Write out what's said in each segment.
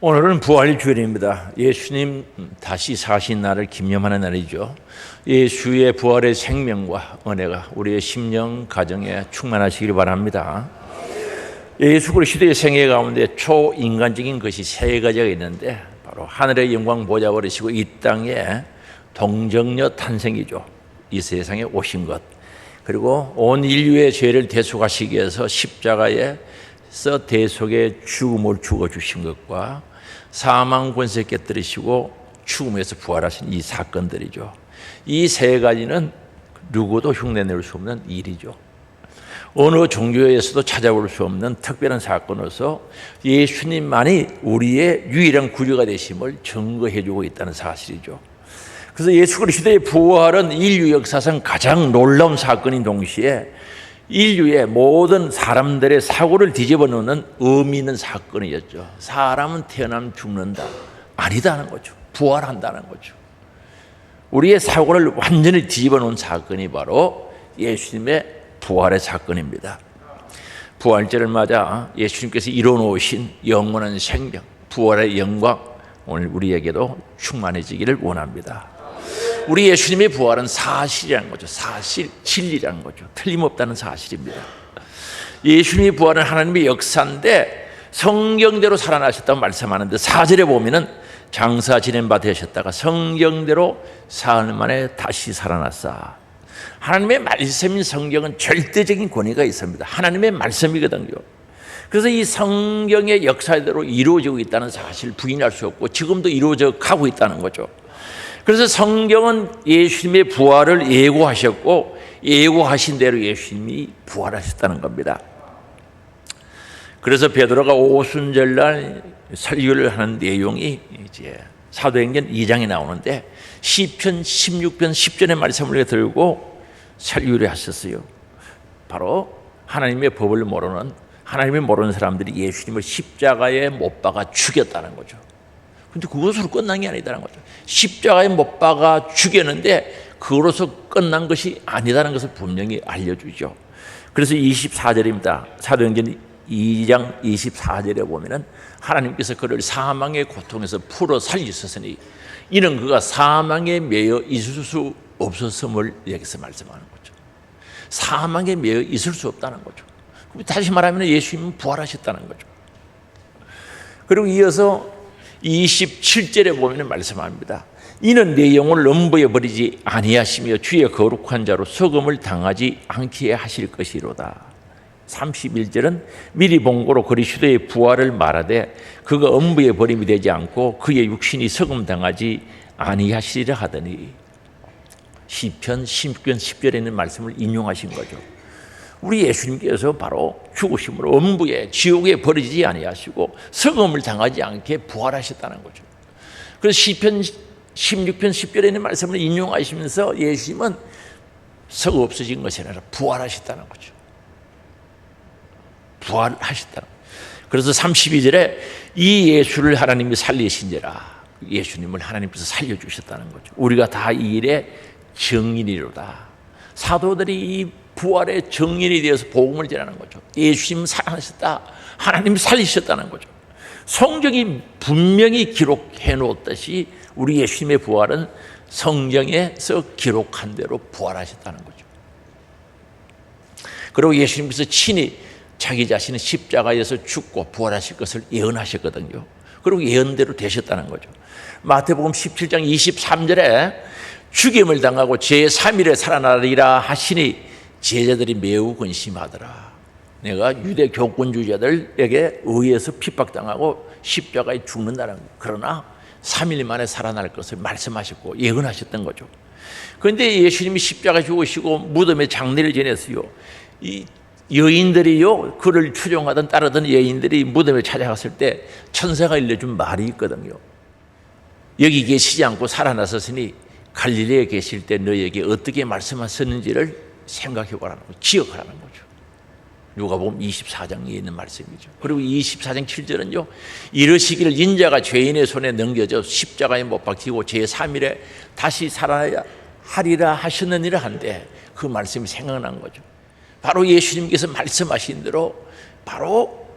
오늘은 부활주일입니다. 예수님 다시 사신 날을 기념하는 날이죠. 예수의 부활의 생명과 은혜가 우리의 심령 가정에 충만하시길 바랍니다. 예수 그리스도의 생애 가운데 초인간적인 것이 세 가지가 있는데 바로 하늘의 영광 보좌 버리시고 이 땅에 동정녀 탄생이죠. 이 세상에 오신 것, 그리고 온 인류의 죄를 대속하시기 위해서 십자가에서 대속의 죽음을 죽어주신 것과 사망 권세 깨뜨리시고 죽음에서 부활하신 이 사건들이죠. 이 세 가지는 누구도 흉내낼 수 없는 일이죠. 어느 종교에서도 찾아볼 수 없는 특별한 사건으로서 예수님만이 우리의 유일한 구주가 되심을 증거해주고 있다는 사실이죠. 그래서 예수 그리스도의 부활은 인류 역사상 가장 놀라운 사건인 동시에 인류의 모든 사람들의 사고를 뒤집어 놓는 의미 있는 사건이었죠. 사람은 태어나면 죽는다, 아니다는 거죠. 부활한다는 거죠. 우리의 사고를 완전히 뒤집어 놓은 사건이 바로 예수님의 부활의 사건입니다. 부활절을 맞아 예수님께서 이뤄놓으신 영원한 생명, 부활의 영광, 오늘 우리에게도 충만해지기를 원합니다. 우리 예수님의 부활은 사실이라는 거죠. 사실, 진리라는 거죠. 틀림없다는 사실입니다. 예수님의 부활은 하나님의 역사인데 성경대로 살아나셨다고 말씀하는데 4절에 보면은 장사 지낸 바 되셨다가 성경대로 사흘 만에 다시 살아났사. 하나님의 말씀인 성경은 절대적인 권위가 있습니다. 하나님의 말씀이거든요. 그래서 이 성경의 역사대로 이루어지고 있다는 사실 부인할 수 없고 지금도 이루어져 가고 있다는 거죠. 그래서 성경은 예수님의 부활을 예고하셨고 예고하신 대로 예수님이 부활하셨다는 겁니다. 그래서 베드로가 오순절날 설교를 하는 내용이 이제 사도행전 2장에 나오는데 시편 16편 10절의 말씀을 들고 설교를 하셨어요. 바로 하나님의 법을 모르는, 하나님을 모르는 사람들이 예수님을 십자가에 못 박아 죽였다는 거죠. 근데 그것으로 끝난 게 아니다는 거죠. 십자가에 못 박아 죽였는데 그것으로 끝난 것이 아니다는 것을 분명히 알려주죠. 그래서 24절입니다. 사도행전 2장 24절에 보면은 하나님께서 그를 사망의 고통에서 풀어 살리셨으니 이는 그가 사망에 매여 있을 수 없었음을 여기서 말씀하는 거죠. 사망에 매여 있을 수 없다는 거죠. 다시 말하면 예수님은 부활하셨다는 거죠. 그리고 이어서 27절에 보면 말씀합니다. 이는 내 영혼을 음부에 버리지 아니하시며 주의 거룩한 자로 속음을 당하지 않게 하실 것이로다. 31절은 미리 본고로 그리스도의 부활을 말하되 그가 음부에 버림이 되지 않고 그의 육신이 속음 당하지 아니하시리라 하더니 시편 16편 10절에 있는 말씀을 인용하신 거죠. 우리 예수님께서 바로 죽으심으로 음부에 지옥에 버리지 아니하시고 석음을 당하지 않게 부활하셨다는 거죠. 그래서 시편 16편 10절에 있는 말씀을 인용하시면서 예수님은 석 없어진 것이 아니라 부활하셨다는 거죠. 부활하셨다는 거죠. 그래서 32절에 이 예수를 하나님이 살리신지라, 예수님을 하나님께서 살려주셨다는 거죠. 우리가 다 이 일의 증인이로다. 사도들이 이 부활의 증인이 되어서 복음을 전하는 거죠. 예수님 살아나셨다, 하나님 살리셨다는 거죠. 성경이 분명히 기록해 놓았듯이 우리 예수님의 부활은 성경에서 기록한 대로 부활하셨다는 거죠. 그리고 예수님께서 친히 자기 자신은 십자가에서 죽고 부활하실 것을 예언하셨거든요. 그리고 예언대로 되셨다는 거죠. 마태복음 17장 23절에 죽임을 당하고 제3일에 살아나리라 하시니 제자들이 매우 근심하더라. 내가 유대 교권주의자들에게 의해서 핍박당하고 십자가에 죽는다는 거예요. 그러나 3일 만에 살아날 것을 말씀하셨고 예언하셨던 거죠. 그런데 예수님이 십자가에 죽으시고 무덤에 장례를 지냈어요. 이 여인들이요, 그를 추종하던 따르던 여인들이 무덤에 찾아갔을 때 천사가 일러준 말이 있거든요. 여기 계시지 않고 살아나셨으니 갈릴리에 계실 때 너희에게 어떻게 말씀하셨는지를 생각해보라는 거죠. 기억하라는 거죠. 누가복음 24장에 있는 말씀이죠. 그리고 24장 7절은요, 이르시기를 인자가 죄인의 손에 넘겨져 십자가에 못 박히고 제3일에 다시 살아나야 하리라 하셨느니라 한데 그 말씀이 생각난 거죠. 바로 예수님께서 말씀하신 대로 바로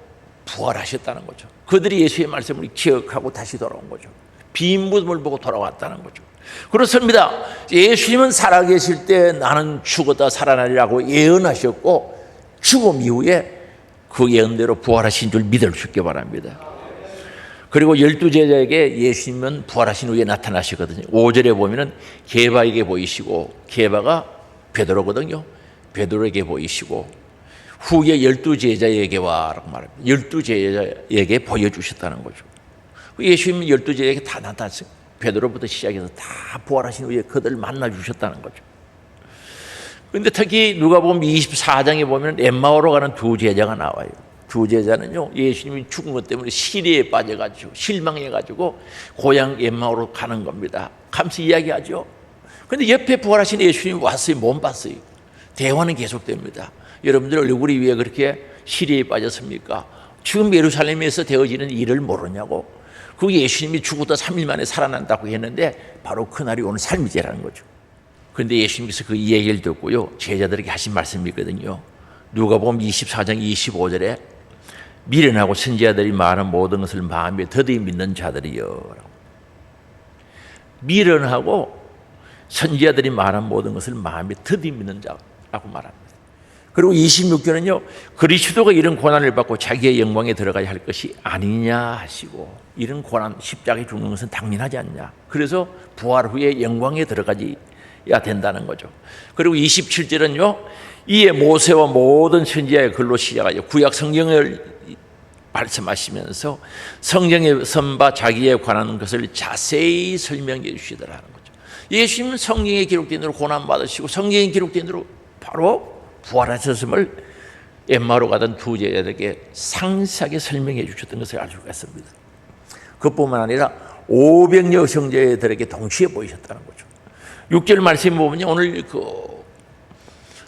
부활하셨다는 거죠. 그들이 예수의 말씀을 기억하고 다시 돌아온 거죠. 빈 무덤을 보고 돌아왔다는 거죠. 그렇습니다. 예수님은 살아계실 때 나는 죽었다 살아나리라고 예언하셨고 죽음 이후에 그 예언대로 부활하신 줄 믿을 수 있게 바랍니다. 그리고 12제자에게 예수님은 부활하신 후에 나타나시거든요. 5절에 보면은 게바에게 보이시고, 게바가 베드로거든요. 베드로에게 보이시고 후에 12제자에게 와라고 말합니다. 12제자에게 보여주셨다는 거죠. 예수님은 12제자에게 다 나타났어요. 베드로부터 시작해서 다 부활하신 후에 그들을 만나주셨다는 거죠. 그런데 특히 누가복음 24장에 보면 엠마오로 가는 두 제자가 나와요. 두 제자는요, 예수님이 죽은 것 때문에 시리에 빠져가지고 실망해가지고 고향 엠마오로 가는 겁니다. 감시 이야기하죠. 그런데 옆에 부활하신 예수님이 왔어요. 못 봤어요. 대화는 계속됩니다. 여러분들 얼굴이 왜 그렇게 시리에 빠졌습니까? 지금 예루살렘에서 되어지는 일을 모르냐고. 그 예수님이 죽었다 3일 만에 살아난다고 했는데 바로 그날이 오늘 삶이제라는 거죠. 그런데 예수님께서 그 얘기를 듣고요, 제자들에게 하신 말씀이 있거든요. 누가복음 24장 25절에 미련하고 선지자들이 말한 모든 것을 마음에 더디 믿는 자들이여. 미련하고 선지자들이 말한 모든 것을 마음에 더디 믿는 자라고 말합니다. 그리고 26절은요, 그리스도가 이런 고난을 받고 자기의 영광에 들어가야 할 것이 아니냐 하시고, 이런 고난 십자가에 죽는 것은 당연하지 않냐. 그래서 부활 후에 영광에 들어가야 된다는 거죠. 그리고 27절은요, 이에 모세와 모든 선지자의 글로 시작하여 구약 성경을 말씀하시면서 성경에 선바 자기에 관한 것을 자세히 설명해 주시더라는 거죠. 예수님은 성경에 기록된 대로 고난받으시고 성경에 기록된 대로 바로 부활하셨음을 엠마오로 가던 두 제자들에게 상세하게 설명해 주셨던 것을 알 수가 있습니다. 그뿐만 아니라 500여 형제들에게 동시에 보이셨다는 거죠. 6절 말씀 보면 오늘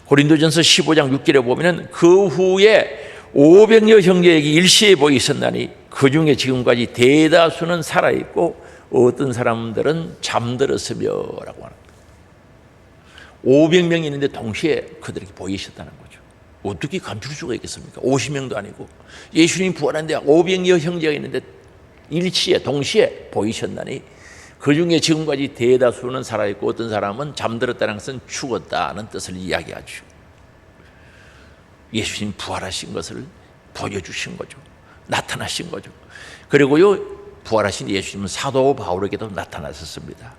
고린도전서 15장 6절에 보면 그 후에 500여 형제에게 일시에 보이셨나니 그 중에 지금까지 대다수는 살아있고 어떤 사람들은 잠들었으며 라고 합니다. 500명이 있는데 동시에 그들에게 보이셨다는 거죠. 어떻게 감출 수가 있겠습니까? 50명도 아니고 예수님이 부활한데 500여 형제가 있는데 일시에 동시에 보이셨나니 그 중에 지금까지 대다수는 살아있고 어떤 사람은 잠들었다는 것은 죽었다는 뜻을 이야기하죠. 예수님 부활하신 것을 보여주신 거죠. 나타나신 거죠. 그리고요, 부활하신 예수님은 사도 바울에게도 나타나셨습니다.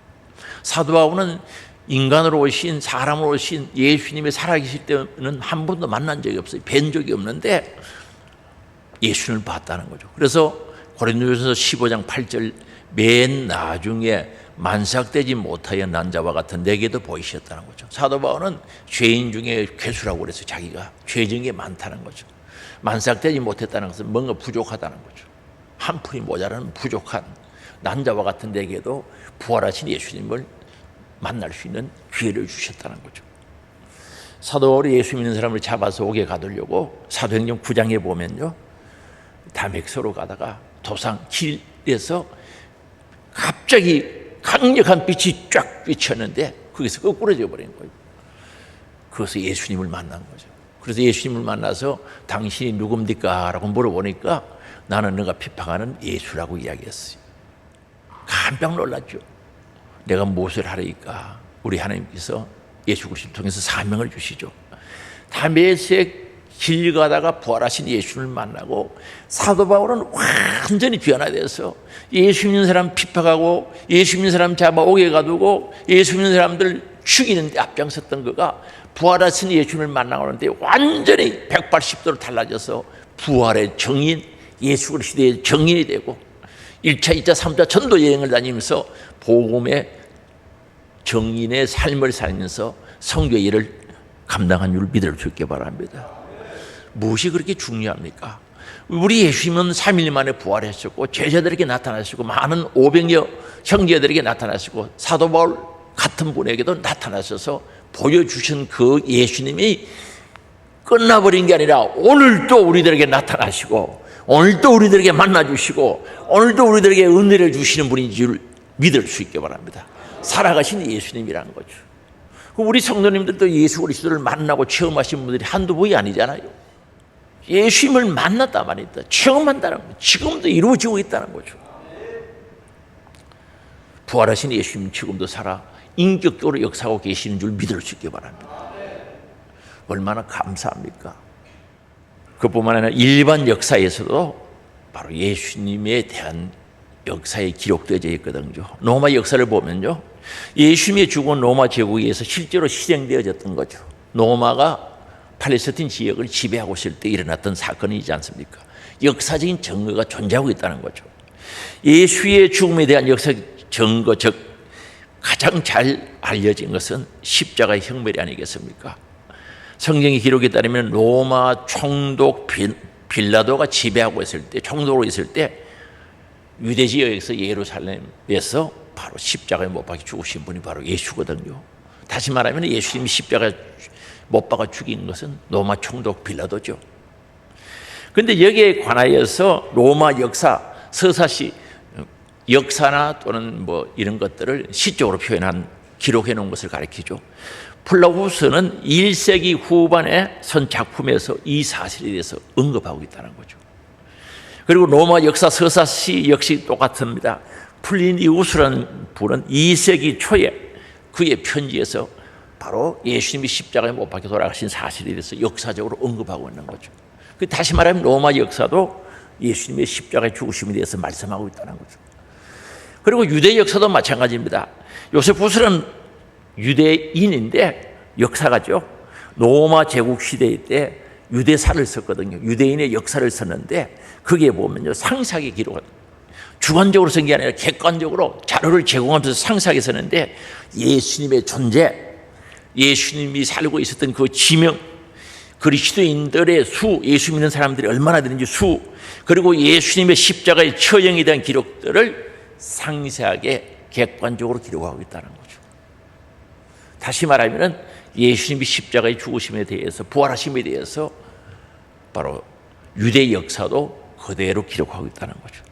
사도 바울은 인간으로 오신, 사람으로 오신 예수님이 살아계실 때는 한 번도 만난 적이 없어요. 뵌 적이 없는데 예수님을 봤다는 거죠. 그래서 고린도전서 15장 8절 맨 나중에 만삭되지 못하여 난 자와 같은 내게도 보이셨다는 거죠. 사도 바울은 죄인 중에 괴수라고 그래서 자기가 죄진 게 많다는 거죠. 만삭되지 못했다는 것은 뭔가 부족하다는 거죠. 한 푼이 모자라는 부족한 난 자와 같은 내게도 부활하신 예수님을 만날 수 있는 기회를 주셨다는 거죠. 사도 바울이 예수 믿는 사람을 잡아서 옥에 가두려고 사도행전 9장에 보면요, 다맥서로 가다가 도상 길에서 갑자기 강력한 빛이 쫙 비쳤는데 거기서 거꾸러져 버린 거예요. 그래서 예수님을 만난 거죠. 그래서 예수님을 만나서 당신이 누굽니까? 라고 물어보니까 나는 너가 핍박하는 예수라고 이야기했어요. 깜짝 놀랐죠. 내가 무엇을 하리까? 우리 하나님께서 예수 그리스도를 통해서 사명을 주시죠. 다메섹 길 가다가 부활하신 예수를 만나고 사도 바울은 완전히 변화돼서 예수 믿는 사람 핍박하고 예수 믿는 사람 잡아 옥에 가두고 예수 믿는 사람들 죽이는 데 앞장섰던 그가 부활하신 예수를 만나고 하는데 완전히 180도로 달라져서 부활의 정인, 예수 그리스도의 정인이 되고 1차, 2차, 3차 전도 여행을 다니면서 복음의 정인의 삶을 살면서 성교의 일을 감당한 줄 믿을 수 있게 바랍니다. 무엇이 그렇게 중요합니까? 우리 예수님은 3일 만에 부활하셨고 제자들에게 나타나시고 많은 500여 형제들에게 나타나시고 사도 바울 같은 분에게도 나타나셔서 보여주신 그 예수님이 끝나버린 게 아니라 오늘도 우리들에게 나타나시고 오늘도 우리들에게 만나주시고 오늘도 우리들에게 은혜를 주시는 분인 줄 믿을 수 있게 바랍니다. 살아가신 예수님이라는 거죠. 우리 성도님들도 예수 그리스도를 만나고 체험하신 분들이 한두 분이 아니잖아요. 예수님을 만났다 말이다. 체험한다는 거죠. 지금도 이루어지고 있다는 거죠. 부활하신 예수님 지금도 살아 인격적으로 역사하고 계시는 줄 믿을 수 있게 바랍니다. 얼마나 감사합니까? 그뿐만 아니라 일반 역사에서도 바로 예수님에 대한 역사에 기록되어져 있거든요. 로마 역사를 보면요, 예수님이 죽은 로마 제국에서 실제로 실행되어졌던 거죠. 로마가 팔레스타인 지역을 지배하고 있을 때 일어났던 사건이지 않습니까? 역사적인 증거가 존재하고 있다는 거죠. 예수의 죽음에 대한 역사적 증거, 즉 가장 잘 알려진 것은 십자가의 형벌이 아니겠습니까? 성경의 기록에 따르면 로마 총독 빌라도가 지배하고 있을 때, 총독으로 있을 때 유대 지역에서 예루살렘에서 바로 십자가에 못 박혀 죽으신 분이 바로 예수거든요. 다시 말하면 예수님이 십자가에 못 박아 죽인 것은 로마 총독 빌라도죠. 그런데 여기에 관하여서 로마 역사, 서사시, 역사나 또는 뭐 이런 것들을 시적으로 표현한, 기록해 놓은 것을 가리키죠. 플라우스는 1세기 후반에 선 작품에서 이 사실에 대해서 언급하고 있다는 거죠. 그리고 로마 역사 서사시 역시 똑같습니다. 플리니우스라는 분은 2세기 초에 그의 편지에서 바로 예수님이 십자가에 못 박혀 돌아가신 사실에 대해서 역사적으로 언급하고 있는 거죠. 다시 말하면 로마 역사도 예수님의 십자가의 죽으심에 대해서 말씀하고 있다는 거죠. 그리고 유대 역사도 마찬가지입니다. 요세푸스는 유대인인데 역사가죠. 로마 제국 시대 때 유대사를 썼거든요. 유대인의 역사를 썼는데 거기에 보면요, 상세하게 기록한, 주관적으로 쓴 게 아니라 객관적으로 자료를 제공하면서 상세하게 썼는데 예수님의 존재, 예수님이 살고 있었던 그 지명, 그리스도인들의 수, 예수 믿는 사람들이 얼마나 되는지 수, 그리고 예수님의 십자가의 처형에 대한 기록들을 상세하게 객관적으로 기록하고 있다는 거죠. 다시 말하면 예수님이 십자가의 죽으심에 대해서, 부활하심에 대해서 바로 유대 역사도 그대로 기록하고 있다는 거죠.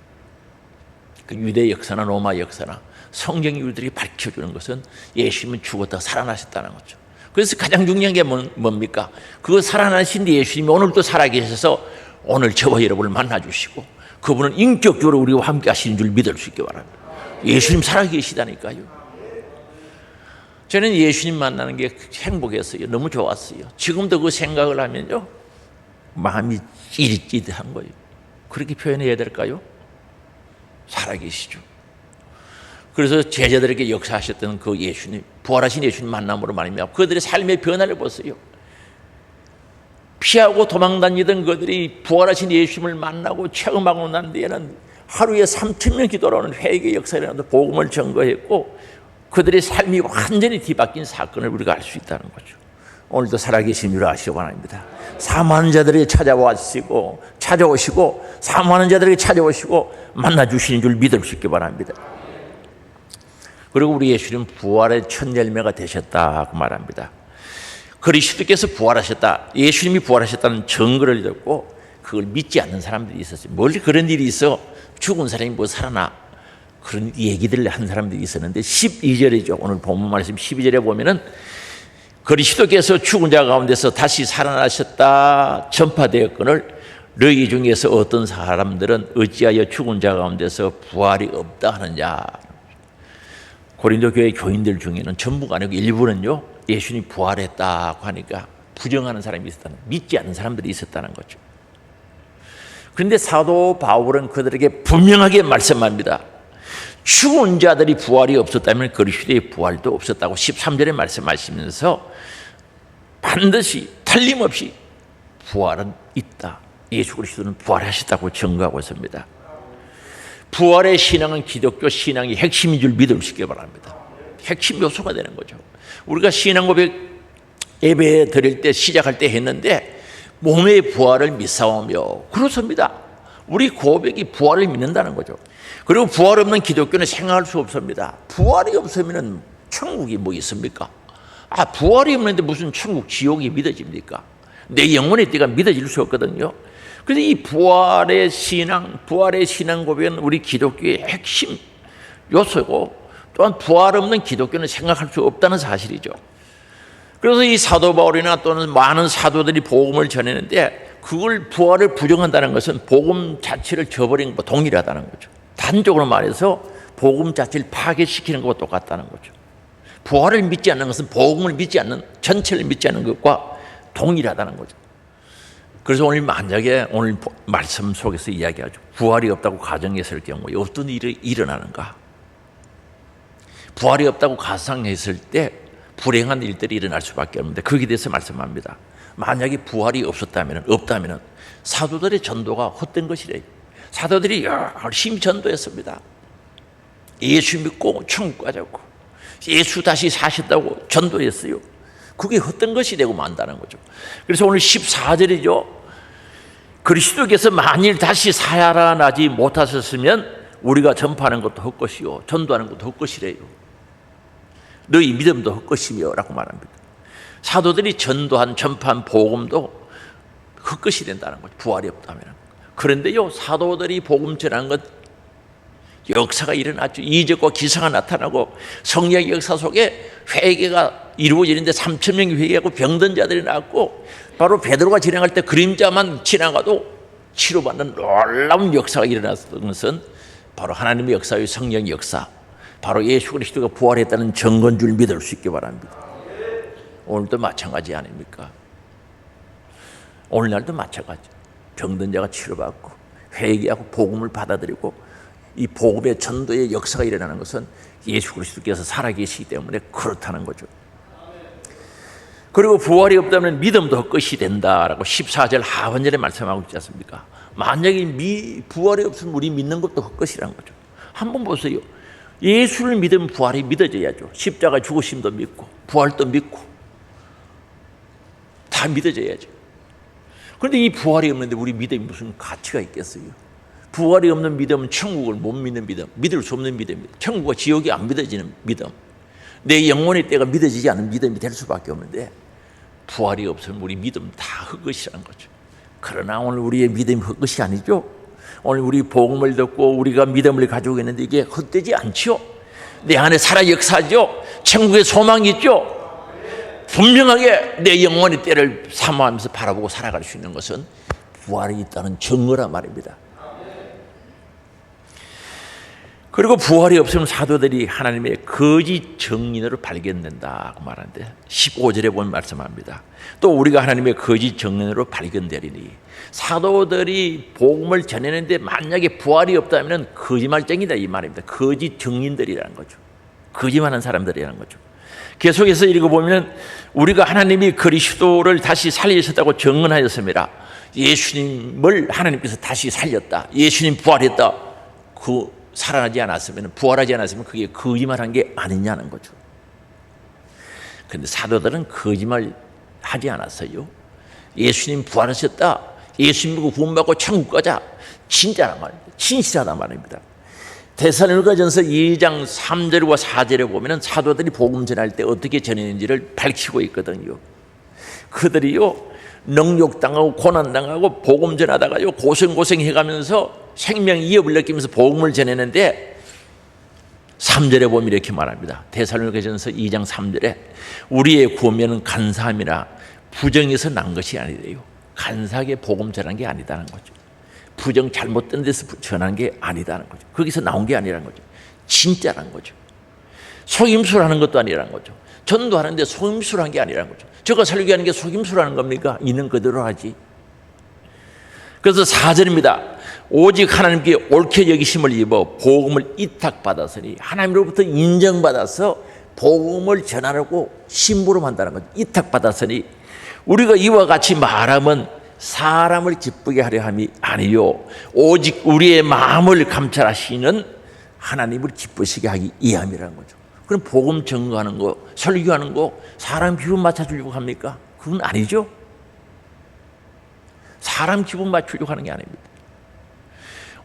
그 유대 역사나 로마 역사나 성경 이유들이 밝혀주는 것은 예수님은 죽었다가 살아나셨다는 거죠. 그래서 가장 중요한 게 뭡니까? 그 살아나신 예수님이 오늘도 살아계셔서 오늘 저와 여러분을 만나주시고 그분은 인격적으로 우리와 함께 하시는 줄 믿을 수 있게 바랍니다. 예수님 살아계시다니까요. 저는 예수님 만나는 게 행복했어요. 너무 좋았어요. 지금도 그 생각을 하면요, 마음이 찌릿찌릿한 거예요. 그렇게 표현해야 될까요? 살아계시죠. 그래서 제자들에게 역사하셨던 그 예수님, 부활하신 예수님 만남으로 말미암아 그들의 삶의 변화를 보세요. 피하고 도망다니던 그들이 부활하신 예수님을 만나고 체험하고 난 뒤에는 하루에 3,000명 기도하는 회개 역사를 하면서 복음을 증거했고 그들의 삶이 완전히 뒤바뀐 사건을 우리가 알 수 있다는 거죠. 오늘도 살아계신 줄 아시기 바랍니다. 사모하는 자들에게 찾아오시고 사모하는 자들에게 찾아오시고 만나주시는 줄 믿을 수 있기 바랍니다. 그리고 우리 예수님 부활의 첫 열매가 되셨다고 말합니다. 그리스도께서 부활하셨다, 예수님이 부활하셨다는 증거를 듣고 그걸 믿지 않는 사람들이 있었어요. 뭘 그런 일이 있어? 죽은 사람이 뭐 살아나? 그런 얘기들을 한 사람들이 있었는데 12절이죠. 오늘 본문 말씀 12절에 보면은 그리스도께서 죽은 자 가운데서 다시 살아나셨다 전파되었거늘 너희 중에서 어떤 사람들은 어찌하여 죽은 자 가운데서 부활이 없다 하느냐. 고린도 교회 교인들 중에는 전부가 아니고 일부는요, 예수님이 부활했다고 하니까 부정하는 사람이 있었다는, 믿지 않는 사람들이 있었다는 거죠. 그런데 사도 바울은 그들에게 분명하게 말씀합니다. 죽은 자들이 부활이 없었다면 그리스도의 부활도 없었다고 13절에 말씀하시면서 반드시 틀림없이 부활은 있다. 예수 그리스도는 부활하셨다고 증거하고 있습니다. 부활의 신앙은 기독교 신앙의 핵심인 줄 믿을 수 있기 바랍니다. 핵심 요소가 되는 거죠. 우리가 신앙 고백 예배 드릴 때 시작할 때 했는데 몸의 부활을 믿사오며, 그렇습니다. 우리 고백이 부활을 믿는다는 거죠. 그리고 부활 없는 기독교는 생각할 수 없습니다. 부활이 없으면 천국이 뭐 있습니까? 부활이 없는데 무슨 천국 지옥이 믿어집니까? 내 영혼의 띠가 믿어질 수 없거든요. 그래서 이 부활의 신앙 고백은 우리 기독교의 핵심 요소고, 또한 부활 없는 기독교는 생각할 수 없다는 사실이죠. 그래서 이 사도 바울이나 또는 많은 사도들이 복음을 전했는데 그걸 부활을 부정한다는 것은 복음 자체를 저버린 것과 동일하다는 거죠. 단적으로 말해서 복음 자체를 파괴시키는 것과 똑같다는 거죠. 부활을 믿지 않는 것은 복음을 믿지 않는, 전체를 믿지 않는 것과 동일하다는 거죠. 그래서 오늘 만약에 오늘 말씀 속에서 이야기하죠. 부활이 없다고 가정했을 경우에 어떤 일이 일어나는가? 부활이 없다고 가상했을 때 불행한 일들이 일어날 수밖에 없는데 거기에 대해서 말씀합니다. 만약에 부활이 없다면 사도들의 전도가 헛된 것이래요. 사도들이 열심히 전도했습니다. 예수 믿고 천국 가자고, 예수 다시 사셨다고 전도했어요. 그게 헛된 것이 되고 만다는 거죠. 그래서 오늘 14절이죠. 그리스도께서 만일 다시 살아나지 못하셨으면 우리가 전파하는 것도 헛것이요 전도하는 것도 헛것이래요. 너희 믿음도 헛것이며 라고 말합니다. 사도들이 전도한 전파한 복음도 헛것이 된다는 거죠. 부활이 없다면. 그런데요, 사도들이 복음 전한 것 역사가 일어났죠. 이적과 기사가 나타나고 성령의 역사 속에 회개가 이루어지는데 3천 명이 회개하고 병든 자들이 나왔고, 바로 베드로가 진행할 때 그림자만 지나가도 치료받는 놀라운 역사가 일어났던 것은 바로 하나님의 역사의 성령의 역사, 바로 예수 그리스도가 부활했다는 증거인 줄 믿을 수 있기 바랍니다. 오늘도 마찬가지 아닙니까? 오늘날도 마찬가지. 병든 자가 치료받고 회개하고 복음을 받아들이고 이 복음의 전도의 역사가 일어나는 것은 예수 그리스도께서 살아계시기 때문에 그렇다는 거죠. 그리고 부활이 없다면 믿음도 헛것이 된다라고 14절 하반절에 말씀하고 있지 않습니까? 만약에 부활이 없으면 우리 믿는 것도 헛것이라는 거죠. 한번 보세요. 예수를 믿으면 부활이 믿어져야죠. 십자가 죽으심도 믿고 부활도 믿고 다 믿어져야죠. 그런데 이 부활이 없는데 우리 믿음이 무슨 가치가 있겠어요? 부활이 없는 믿음은 천국을 못 믿는 믿음, 믿을 수 없는 믿음입니다. 천국과 지옥이 안 믿어지는 믿음, 내 영혼의 때가 믿어지지 않은 믿음이 될 수밖에 없는데 부활이 없으면 우리 믿음 다 헛것이라는 거죠. 그러나 오늘 우리의 믿음이 헛것이 아니죠. 오늘 우리 복음을 듣고 우리가 믿음을 가지고 있는데 이게 헛되지 않죠. 내 안에 살아 역사죠. 천국의 소망이 있죠. 분명하게 내 영혼의 때를 사모하면서 바라보고 살아갈 수 있는 것은 부활이 있다는 증거란 말입니다. 그리고 부활이 없으면 사도들이 하나님의 거짓 증인으로 발견된다고 말하는데 15절에 보면 말씀합니다. 또 우리가 하나님의 거짓 증인으로 발견되리니, 사도들이 복음을 전했는데 만약에 부활이 없다면 거짓말쟁이다 이 말입니다. 거짓 증인들이라는 거죠. 거짓말하는 사람들이라는 거죠. 계속해서 읽어보면 우리가 하나님이 그리스도를 다시 살리셨다고 증언하였습니다. 예수님을 하나님께서 다시 살렸다. 예수님 부활했다. 살아나지 않았으면, 부활하지 않았으면 그게 거짓말한 게 아니냐는 거죠. 그런데 사도들은 거짓말 하지 않았어요. 예수님 부활하셨다. 예수님 믿고 구원받고 천국 가자. 진짜란 말입니다. 진실하단 말입니다. 데살로니가전서 2장 3절과 4절에 보면 사도들이 복음 전할 때 어떻게 전했는지를 밝히고 있거든요. 그들이요, 능욕당하고 고난당하고 복음 전하다가요 고생해가면서 생명 위협을 느끼면서 복음을 전했는데 3절에 보면 이렇게 말합니다. 데살로니가전서 2장 3절에 우리의 구원은 간사함이라 부정에서 난 것이 아니래요. 간사하게 복음 전한 게 아니다는 거죠. 부정 잘못된 데서 전한 게 아니다는 거죠. 거기서 나온 게 아니라는 거죠. 진짜라는 거죠. 속임수를 하는 것도 아니라는 거죠. 전도하는데 속임수를 한 게 아니라는 거죠. 저거 살리게 하는 게 속임수를 하는 겁니까? 있는 그대로 하지. 그래서 4절입니다. 오직 하나님께 옳게 여기심을 입어 복음을 이탁받았으니, 하나님으로부터 인정받아서 복음을 전하라고 심부름한다는 거죠. 이탁받았으니 우리가 이와 같이 말하면 사람을 기쁘게 하려 함이 아니요 오직 우리의 마음을 감찰하시는 하나님을 기쁘시게 하기 위함이라는 거죠. 그럼 복음 증거하는 거, 설교하는 거 사람 기분 맞춰주려고 합니까? 그건 아니죠. 사람 기분 맞추려고 하는 게 아닙니다.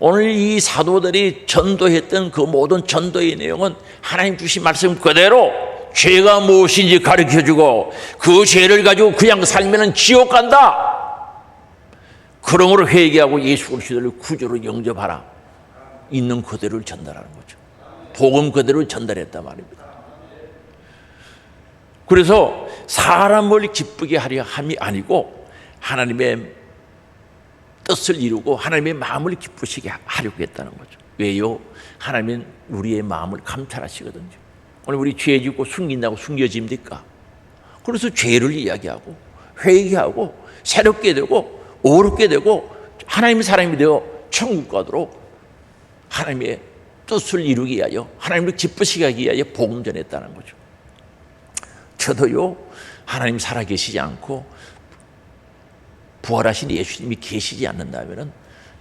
오늘 이 사도들이 전도했던 그 모든 전도의 내용은 하나님 주신 말씀 그대로 죄가 무엇인지 가르쳐주고 그 죄를 가지고 그냥 살면 지옥 간다. 그러므로 회개하고 예수 그리스도를 구주로 영접하라. 있는 그대로를 전달하는 거죠. 복음 그대로 전달했단 말입니다. 그래서 사람을 기쁘게 하려 함이 아니고 하나님의 뜻을 이루고 하나님의 마음을 기쁘시게 하려고 했다는 거죠. 왜요? 하나님은 우리의 마음을 감찰하시거든요. 오늘 우리 죄 짓고 숨긴다고 숨겨집니까? 그래서 죄를 이야기하고 회개하고 새롭게 되고 어렵게 되고 하나님의 사람이 되어 천국 가도록 하나님의 뜻을 이루기 위하여 하나님을 기쁘시게 하기 위하여 복음 전했다는 거죠. 저도요, 하나님 살아계시지 않고 부활하신 예수님이 계시지 않는다면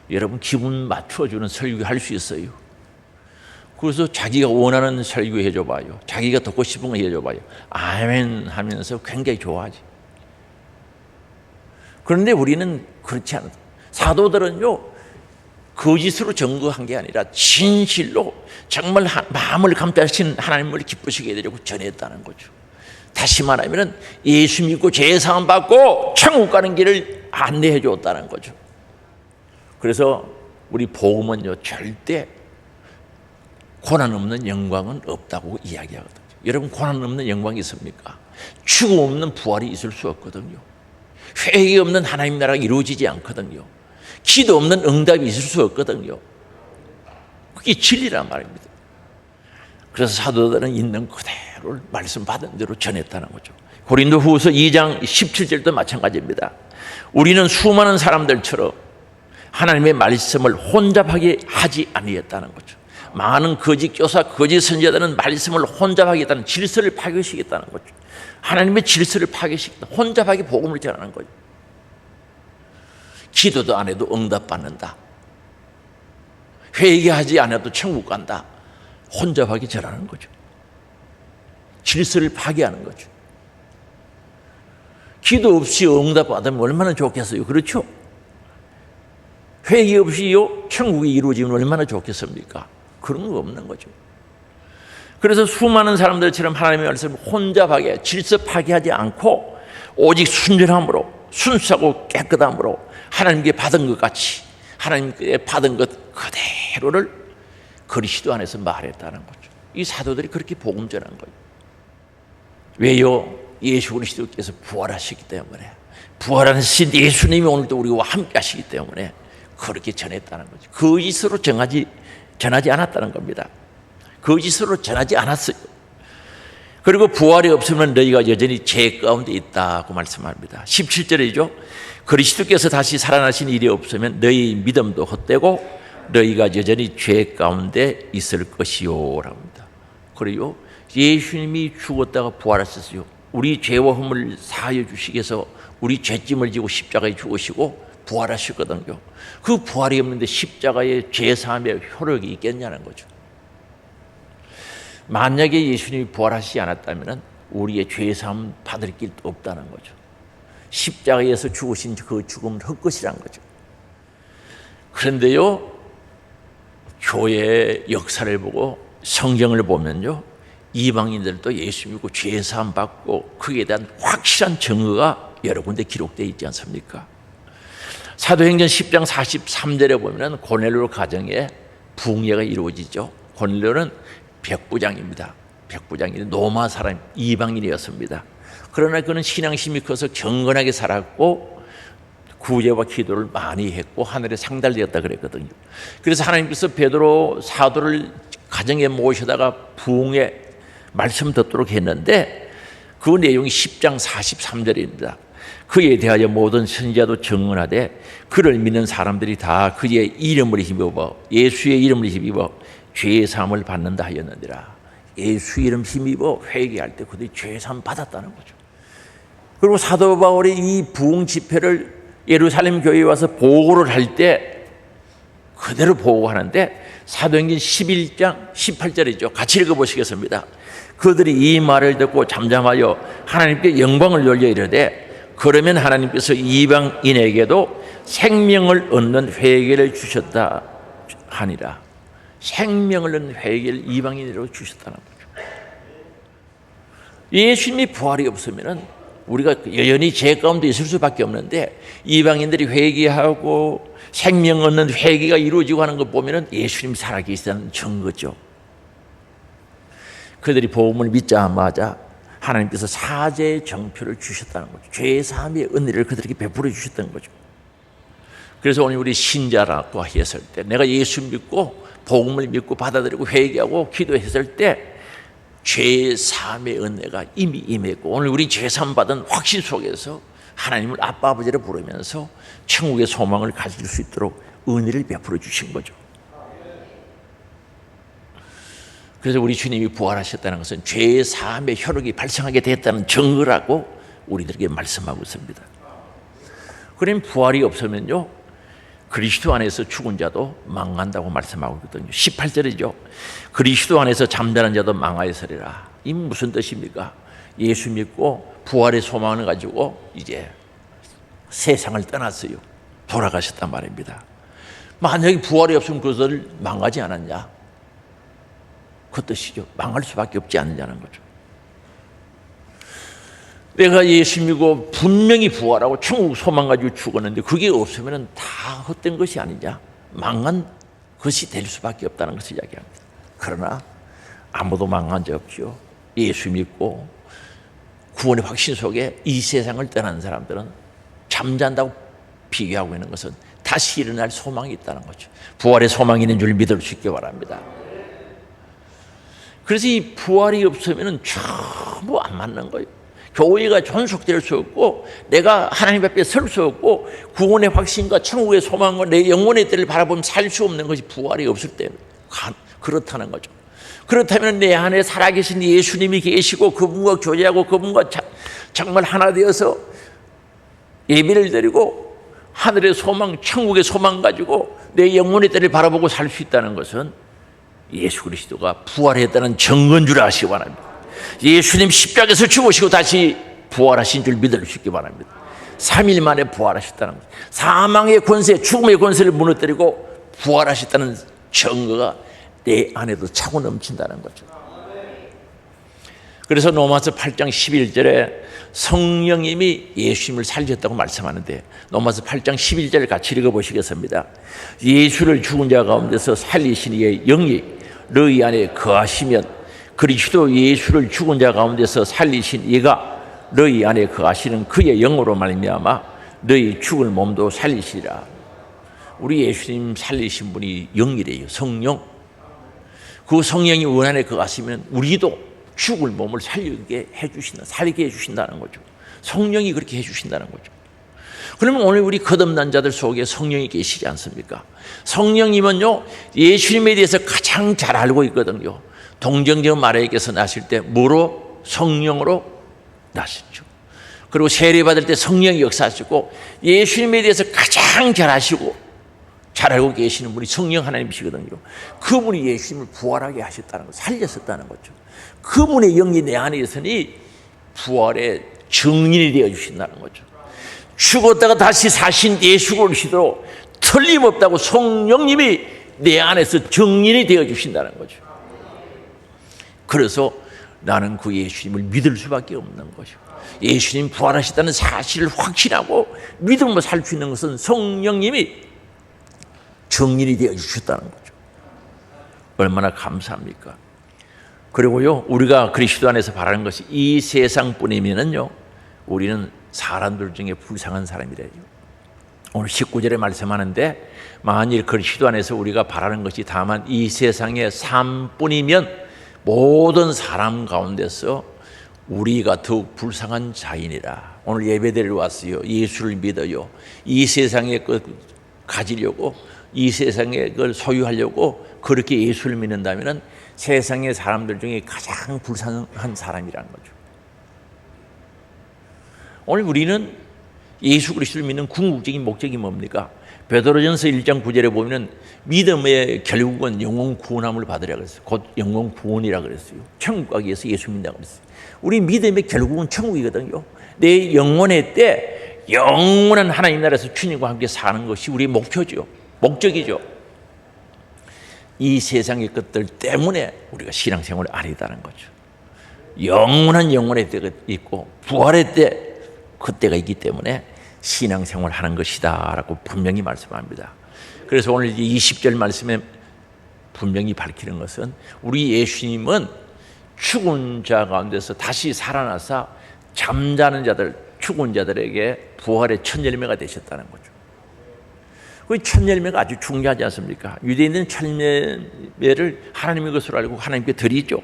여러분 기분 맞춰주는 설교할 수 있어요. 그래서 자기가 원하는 설교 해줘봐요. 자기가 듣고 싶은 거 해줘봐요. 아멘 하면서 굉장히 좋아하지. 그런데 우리는 그렇지 않아요. 사도들은요, 거짓으로 증거한 게 아니라 진실로 정말 마음을 감싸신 하나님을 기쁘시게 해드리고 전했다는 거죠. 다시 말하면 예수 믿고 죄 사함 받고 천국 가는 길을 안내해 줬다는 거죠. 그래서 우리 복음은요, 절대 고난 없는 영광은 없다고 이야기하거든요. 여러분, 고난 없는 영광이 있습니까? 죽음 없는 부활이 있을 수 없거든요. 회개 없는 하나님 나라가 이루어지지 않거든요. 기도 없는 응답이 있을 수 없거든요. 그게 진리란 말입니다. 그래서 사도들은 있는 그대로 말씀 받은 대로 전했다는 거죠. 고린도후서 2장 17절도 마찬가지입니다. 우리는 수많은 사람들처럼 하나님의 말씀을 혼잡하게 하지 아니했다는 거죠. 많은 거짓 교사, 거짓 선지자들은 말씀을 혼잡하겠다는, 질서를 파괴시키겠다는 거죠. 하나님의 질서를 파괴시키겠다, 혼잡하게 복음을 전하는 거죠. 기도도 안 해도 응답받는다, 회개하지 않아도 천국 간다, 혼잡하게 전하는 거죠. 질서를 파괴하는 거죠. 기도 없이 응답받으면 얼마나 좋겠어요. 그렇죠? 회개 없이요 천국이 이루어지면 얼마나 좋겠습니까? 그런 거 없는 거죠. 그래서 수많은 사람들처럼 하나님의 말씀을 혼잡하게 질서 파괴하지 않고 오직 순전함으로, 순수하고 깨끗함으로 하나님께 받은 것 같이 하나님께 받은 것 그대로를 그리스도 안에서 말했다는 거죠. 이 사도들이 그렇게 복음 전한 거예요. 왜요? 예수 그리스도께서 부활하시기 때문에, 부활하신 예수님이 오늘도 우리와 함께 하시기 때문에 그렇게 전했다는 거죠. 거짓으로 전하지 않았다는 겁니다. 거짓으로 전하지 않았어요. 그리고 부활이 없으면 너희가 여전히 죄 가운데 있다고 말씀합니다. 17절이죠. 그리스도께서 다시 살아나신 일이 없으면 너희 믿음도 헛되고 너희가 여전히 죄 가운데 있을 것이요 라합니다. 그리고 예수님이 죽었다가 부활하셨어요. 우리 죄와 흠을 사하여 주시기 위해서 우리 죄짐을 지고 십자가에 죽으시고 부활하셨거든요. 그 부활이 없는데 십자가의 죄사함의 효력이 있겠냐는 거죠. 만약에 예수님이 부활하시지 않았다면 우리의 죄사함 받을 길도 없다는 거죠. 십자가에서 죽으신 그 죽음은 헛것이라는 거죠. 그런데요, 교회의 역사를 보고 성경을 보면요, 이방인들도 예수 믿고 죄사함 받고 그에 대한 확실한 증거가 여러 군데 기록되어 있지 않습니까? 사도행전 10장 43절에 보면 고넬료 가정에 부흥회가 이루어지죠. 고넬료는 백부장입니다. 백부장이 로마 사람, 이방인이었습니다. 그러나 그는 신앙심이 커서 경건하게 살았고 구제와 기도를 많이 했고 하늘에 상달되었다 그랬거든요. 그래서 하나님께서 베드로 사도를 가정에 모셔다가 부흥회 말씀 듣도록 했는데 그 내용이 10장 43절입니다. 그에 대하여 모든 선지자도 증언하되 그를 믿는 사람들이 다 그의 이름을 힘입어, 예수의 이름을 힘입어 죄 사함을 받는다 하였느니라. 예수 이름 힘입어 회개할 때 그들이 죄 사함 받았다는 거죠. 그리고 사도 바울이 이 부흥 집회를 예루살렘 교회에 와서 보고를 할 때 그대로 보고하는데 사도행전 11장 18절이죠. 같이 읽어보시겠습니다. 그들이 이 말을 듣고 잠잠하여 하나님께 영광을 돌려 이르되 그러면 하나님께서 이방인에게도 생명을 얻는 회개를 주셨다 하니라. 생명을 얻는 회개를 이방인으로 주셨다는 거죠. 예수님이 부활이 없으면 우리가 여전히 죄 가운데 있을 수밖에 없는데 이방인들이 회개하고 생명 얻는 회개가 이루어지고 하는 것 보면 예수님이 살아계시다는 증거죠. 그들이 복음을 믿자마자 하나님께서 사죄의 정표를 주셨다는 거죠. 죄 사함의 은혜를 그들에게 베풀어 주셨던 거죠. 그래서 오늘 우리 신자라고 했을 때 내가 예수 믿고 복음을 믿고 받아들이고 회개하고 기도했을 때 죄 사함의 은혜가 이미 임했고 오늘 우리 죄 사함 받은 확신 속에서 하나님을 아빠 아버지를 부르면서 천국의 소망을 가질 수 있도록 은혜를 베풀어 주신 거죠. 그래서 우리 주님이 부활하셨다는 것은 죄 사함의 혈육이 발생하게 됐다는 증거라고 우리들에게 말씀하고 있습니다. 그럼 부활이 없으면요 그리스도 안에서 죽은 자도 망한다고 말씀하고 있거든요. 18절이죠. 그리스도 안에서 잠자는 자도 망하였으리라. 이 무슨 뜻입니까? 예수 믿고 부활의 소망을 가지고 이제 세상을 떠났어요. 돌아가셨단 말입니다. 만약에 부활이 없으면 그것을 망하지 않았냐? 그 뜻이죠. 망할 수밖에 없지 않느냐는 거죠. 내가 예수 믿고 분명히 부활하고 천국 소망 가지고 죽었는데 그게 없으면 다 헛된 것이 아니냐, 망한 것이 될 수밖에 없다는 것을 이야기합니다. 그러나 아무도 망한 적 없죠. 예수 믿고 구원의 확신 속에 이 세상을 떠난 사람들은 잠잔다고 비교하고 있는 것은 다시 일어날 소망이 있다는 거죠. 부활의 소망이 있는 줄 믿을 수 있기 바랍니다. 그래서 이 부활이 없으면 전부 안 맞는 거예요. 교회가 존속될 수 없고 내가 하나님 앞에 설 수 없고 구원의 확신과 천국의 소망과 내 영혼의 때를 바라보면 살 수 없는 것이 부활이 없을 때 그렇다는 거죠. 그렇다면 내 안에 살아계신 예수님이 계시고 그분과 교제하고 그분과 정말 하나 되어서 예배를 드리고 하늘의 소망, 천국의 소망 가지고 내 영혼의 때를 바라보고 살 수 있다는 것은 예수 그리스도가 부활했다는 증거인 줄 아시기 바랍니다. 예수님 십자가에서 죽으시고 다시 부활하신 줄 믿을 수 있기 바랍니다. 3일 만에 부활하셨다는 것, 사망의 권세, 죽음의 권세를 무너뜨리고 부활하셨다는 증거가 내 안에도 차고 넘친다는 거죠. 그래서 로마서 8장 11절에 성령님이 예수님을 살리셨다고 말씀하는데 로마서 8장 11절을 같이 읽어보시겠습니다. 예수를 죽은 자 가운데서 살리신 이의 영이 너희 안에 거하시면 그리스도 예수를 죽은 자 가운데서 살리신 이가 너희 안에 거하시는 그의 영으로 말미암아 너희 죽을 몸도 살리시리라. 우리 예수님 살리신 분이 영이래요. 성령. 그 성령이 원 안에 거하시면 우리도 죽을 몸을 살게 해주신다, 살게 해주신다는 거죠. 성령이 그렇게 해주신다는 거죠. 그러면 오늘 우리 거듭난 자들 속에 성령이 계시지 않습니까? 성령님은요 예수님에 대해서 가장 잘 알고 있거든요. 동정녀 마리아에게서 나실 때 뭐로? 성령으로 나셨죠. 그리고 세례받을 때 성령이 역사하시고 예수님에 대해서 가장 잘 아시고 잘 알고 계시는 분이 성령 하나님이시거든요. 그분이 예수님을 부활하게 하셨다는 것, 살렸었다는 거죠. 그분의 영이 내 안에 있으니 부활의 증인이 되어 주신다는 거죠. 죽었다가 다시 사신 예수 그리스도로 틀림없다고 성령님이 내 안에서 증인이 되어 주신다는 거죠. 그래서 나는 그 예수님을 믿을 수밖에 없는 것이고 예수님 부활하셨다는 사실을 확신하고 믿음으로 살 수 있는 것은 성령님이 증인이 되어 주셨다는 거죠. 얼마나 감사합니까? 그리고요 우리가 그리스도 안에서 바라는 것이 이 세상뿐이면은요 우리는 사람들 중에 불쌍한 사람이래요. 오늘 19절에 말씀하는데 만일 그리스도 안에서 우리가 바라는 것이 다만 이 세상의 삶뿐이면 모든 사람 가운데서 우리가 더욱 불쌍한 자인이라. 오늘 예배드리러 왔어요. 예수를 믿어요. 이 세상에 그 가지려고 이 세상에 그걸 소유하려고 그렇게 예수를 믿는다면 세상의 사람들 중에 가장 불쌍한 사람이라는 거죠. 오늘 우리는 예수 그리스도를 믿는 궁극적인 목적이 뭡니까? 베드로전서 1장 9절에 보면 믿음의 결국은 영혼 구원함을 받으라 그랬어요. 곧 영혼 구원이라 그랬어요. 천국 가기 위해서 예수 믿는다고 그랬어요. 우리 믿음의 결국은 천국이거든요. 내 영혼의 때 영원한 하나님 나라에서 주님과 함께 사는 것이 우리의 목표죠. 목적이죠. 이 세상의 것들 때문에 우리가 신앙생활을 안 했다는 거죠. 영원한 영혼의 때가 있고 부활의 때 그때가 있기 때문에 신앙생활을 하는 것이다 라고 분명히 말씀합니다. 그래서 오늘 20절 말씀에 분명히 밝히는 것은 우리 예수님은 죽은 자 가운데서 다시 살아나서 잠자는 자들, 죽은 자들에게 부활의 첫 열매가 되셨다는 거죠. 그 첫 열매가 아주 중요하지 않습니까? 유대인들은 첫 열매를 하나님의 것으로 알고 하나님께 드리죠.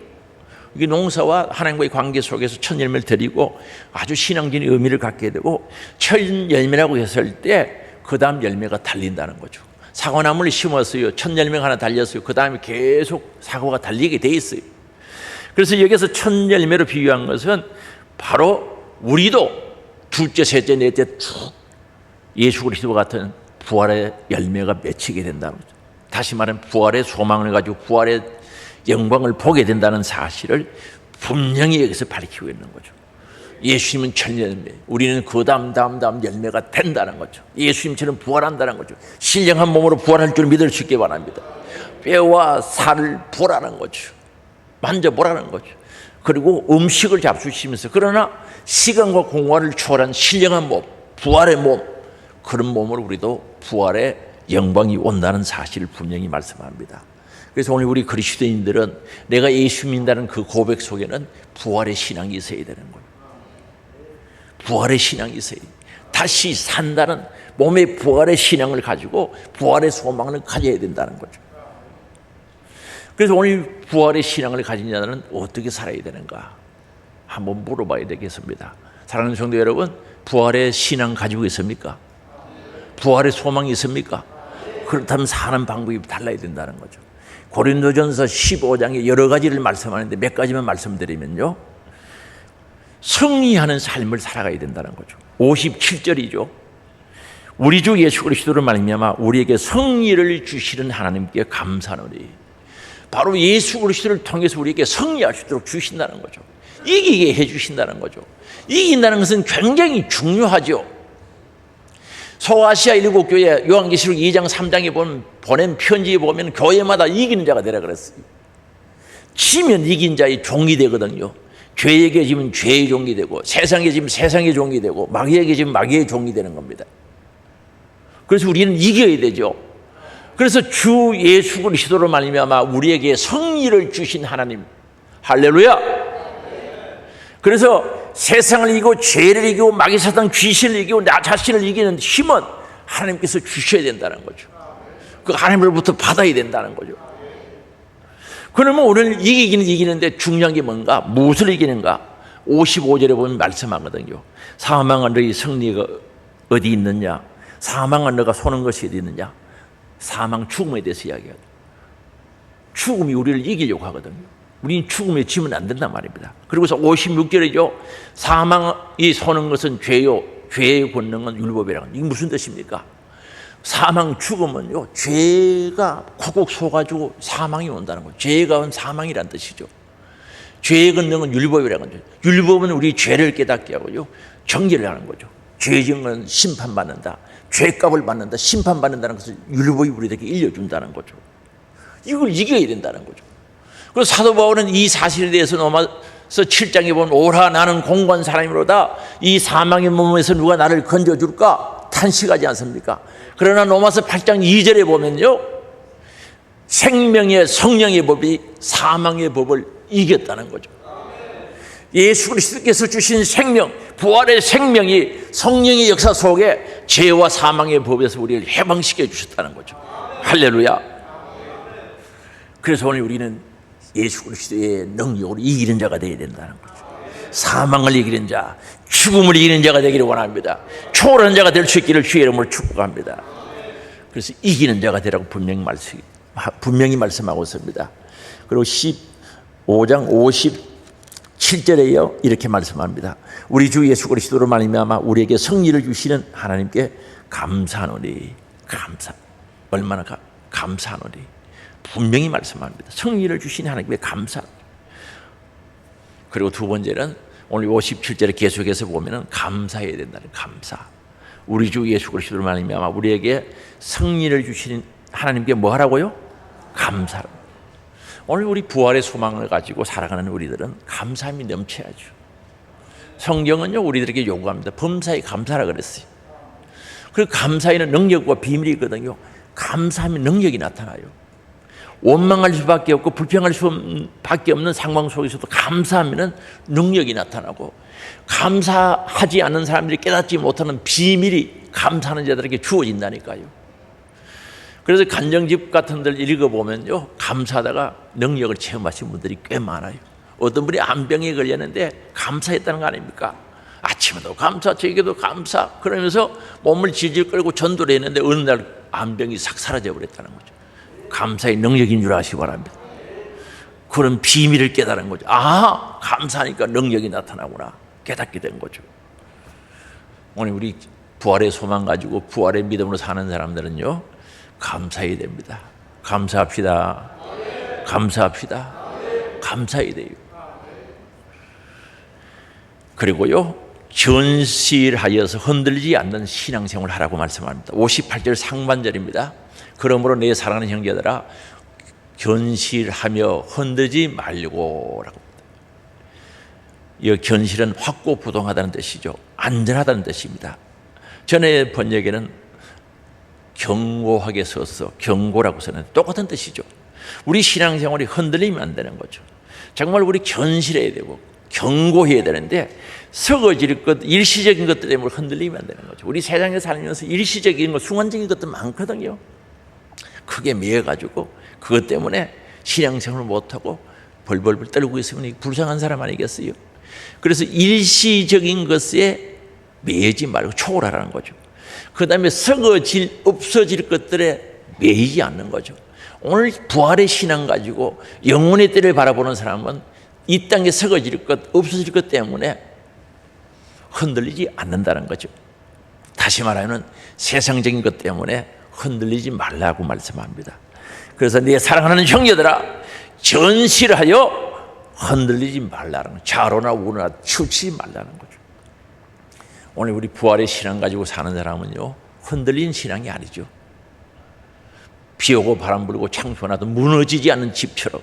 이게 농사와 하나님과의 관계 속에서 첫 열매를 드리고 아주 신앙적인 의미를 갖게 되고, 첫 열매라고 했을 때 그 다음 열매가 달린다는 거죠. 사과나무를 심었어요. 첫 열매가 하나 달렸어요. 그 다음에 계속 사과가 달리게 돼 있어요. 그래서 여기서 첫 열매로 비유한 것은 바로 우리도 둘째, 셋째, 넷째 쭉 예수 그리스도와 같은 부활의 열매가 맺히게 된다는 거죠. 다시 말하면 부활의 소망을 가지고 부활의 영광을 보게 된다는 사실을 분명히 여기서 밝히고 있는 거죠. 예수님은 첫 열매, 우리는 그 다음 열매가 된다는 거죠. 예수님처럼 부활한다는 거죠. 신령한 몸으로 부활할 줄 믿을 수 있게 바랍니다. 뼈와 살을 보라는 거죠. 만져보라는 거죠. 그리고 음식을 잡수시면서, 그러나 시간과 공간을 초월한 신령한 몸, 부활의 몸, 그런 몸으로 우리도 부활의 영광이 온다는 사실을 분명히 말씀합니다. 그래서 오늘 우리 그리스도인들은 내가 예수 믿는다는 그 고백 속에는 부활의 신앙이 있어야 되는 거예요. 부활의 신앙이 있어야 돼요. 다시 산다는 몸의 부활의 신앙을 가지고 부활의 소망을 가져야 된다는 거죠. 그래서 오늘 부활의 신앙을 가진 자는 어떻게 살아야 되는가 한번 물어봐야 되겠습니다. 사랑하는 성도 여러분, 부활의 신앙 가지고 있습니까? 부활의 소망이 있습니까? 그렇다면 사는 방법이 달라야 된다는 거죠. 고린도전서 15장에 여러 가지를 말씀하는데 몇 가지만 말씀드리면요, 승리하는 삶을 살아가야 된다는 거죠. 57절이죠. 우리 주 예수 그리스도를 말미암아 우리에게 승리를 주시는 하나님께 감사하노니. 바로 예수 그리스도를 통해서 우리에게 승리할 수 있도록 주신다는 거죠. 이기게 해주신다는 거죠. 이긴다는 것은 굉장히 중요하죠. 소아시아 일곱 교회 요한계시록 2장 3장에 보낸 편지에 보면 교회마다 이기는 자가 되라 그랬어요. 지면 이긴 자의 종이 되거든요. 죄에게 지면 죄의 종이 되고, 세상에 지면 세상의 종이 되고, 마귀에게 지면 마귀의 종이 되는 겁니다. 그래서 우리는 이겨야 되죠. 그래서 주 예수 그리스도로 말미암아 우리에게 승리를 주신 하나님, 할렐루야. 그래서 세상을 이기고 죄를 이기고 마귀 사탄 귀신을 이기고 나 자신을 이기는 힘은 하나님께서 주셔야 된다는 거죠. 그 하나님으로부터 받아야 된다는 거죠. 그러면 오늘 이기는데 중요한 게 뭔가? 무엇을 이기는가? 55절에 보면 말씀하거든요. 사망한 너희 승리가 어디 있느냐? 사망한 너가 소는 것이 어디 있느냐? 사망, 죽음에 대해서 이야기하죠. 죽음이 우리를 이기려고 하거든요. 우리는 죽음에 지면 안 된단 말입니다. 그리고서 56절이죠. 사망이 소는 것은 죄요, 죄의 권능은 율법이라는. 이게 무슨 뜻입니까? 사망, 죽음은요, 죄가 콕콕 속아지고 사망이 온다는 거예요. 죄가 온 사망이란 뜻이죠. 죄의 권능은 율법이라는 거죠. 율법은 우리 죄를 깨닫게 하고요, 정죄를 하는 거죠. 죄 지은 건 심판받는다, 죄값을 받는다, 심판받는다는 것을 율법이 우리에게 일려준다는 거죠. 이걸 이겨야 된다는 거죠. 그래서 사도 바울은 이 사실에 대해서 로마서 7장에 보면 오라 나는 공고한 사람이로다, 이 사망의 몸에서 누가 나를 건져줄까 탄식하지 않습니까? 그러나 로마서 8장 2절에 보면요, 생명의 성령의 법이 사망의 법을 이겼다는 거죠. 예수 그리스도께서 주신 생명, 부활의 생명이 성령의 역사 속에 죄와 사망의 법에서 우리를 해방시켜 주셨다는 거죠. 할렐루야. 그래서 오늘 우리는 예수 그리스도의 능력으로 이기는 자가 되어야 된다는 거죠. 사망을 이기는 자, 죽음을 이기는 자가 되기를 원합니다. 초월한 자가 될 수 있기를 주의 이름으로 축복합니다. 그래서 이기는 자가 되라고 분명히 말씀하고 있습니다. 그리고 15장 57절에요 이렇게 말씀합니다. 우리 주 예수 그리스도로 말미암아 우리에게 승리를 주시는 하나님께 감사하노니. 얼마나 감사하노니. 분명히 말씀합니다. 승리를 주신 하나님께 감사. 그리고 두 번째는 오늘 57절에 계속해서 보면은 감사해야 된다는 감사. 우리 주 예수 그리스도로 말미암아 우리에게 승리를 주신 하나님께 뭐 하라고요? 감사. 오늘 우리 부활의 소망을 가지고 살아가는 우리들은 감사함이 넘쳐야죠. 성경은요 우리들에게 요구합니다. 범사에 감사라 그랬어요. 그리고 감사에는 능력과 비밀이 있거든요. 감사하면 능력이 나타나요. 원망할 수밖에 없고 불평할 수밖에 없는 상황 속에서도 감사하면 능력이 나타나고, 감사하지 않는 사람들이 깨닫지 못하는 비밀이 감사하는 자들에게 주어진다니까요. 그래서 간정집 같은 데를 읽어보면요, 감사하다가 능력을 체험하신 분들이 꽤 많아요. 어떤 분이 암병에 걸렸는데 감사했다는 거 아닙니까? 아침에도 감사, 저녁에도 감사, 그러면서 몸을 질질 끌고 전도를 했는데 어느 날 암병이 싹 사라져 버렸다는 거죠. 감사의 능력인 줄 아시기 바랍니다. 그런 비밀을 깨달은 거죠. 아, 감사하니까 능력이 나타나구나 깨닫게 된 거죠. 오늘 우리 부활의 소망 가지고 부활의 믿음으로 사는 사람들은요, 감사해야 됩니다. 감사합시다. 감사합시다. 감사해야 돼요. 그리고요, 견실하여서 흔들리지 않는 신앙생활을 하라고 말씀합니다. 58절 상반절입니다. 그러므로 내 사랑하는 형제들아 견실하며 흔들지 말고 라고. 이 견실은 확고부동하다는 뜻이죠. 안전하다는 뜻입니다. 전에 번역에는 견고하게 써서 경고라고 쓰는 똑같은 뜻이죠. 우리 신앙생활이 흔들리면 안 되는 거죠. 정말 우리 견실해야 되고 견고해야 되는데 썩어질 것, 일시적인 것들 때문에 흔들리면 안 되는 거죠. 우리 세상에 살면서 일시적인 것, 순간적인 것들 많거든요. 크게 매여가지고 그것 때문에 신앙생활을 못하고 벌벌벌 떨고 있으면 불쌍한 사람 아니겠어요? 그래서 일시적인 것에 매이지 말고 초월하라는 거죠. 그 다음에 썩어질, 없어질 것들에 매이지 않는 거죠. 오늘 부활의 신앙 가지고 영혼의 때를 바라보는 사람은 이 땅에 썩어질 것, 없어질 것 때문에 흔들리지 않는다는 거죠. 다시 말하면 세상적인 것 때문에 흔들리지 말라고 말씀합니다. 그래서 네 사랑하는 형제들아 견실하여 흔들리지 말라는 거죠. 좌로나 우로나 치우치지 말라는 거죠. 오늘 우리 부활의 신앙 가지고 사는 사람은요, 흔들린 신앙이 아니죠. 비 오고 바람 불고 창수나도 무너지지 않는 집처럼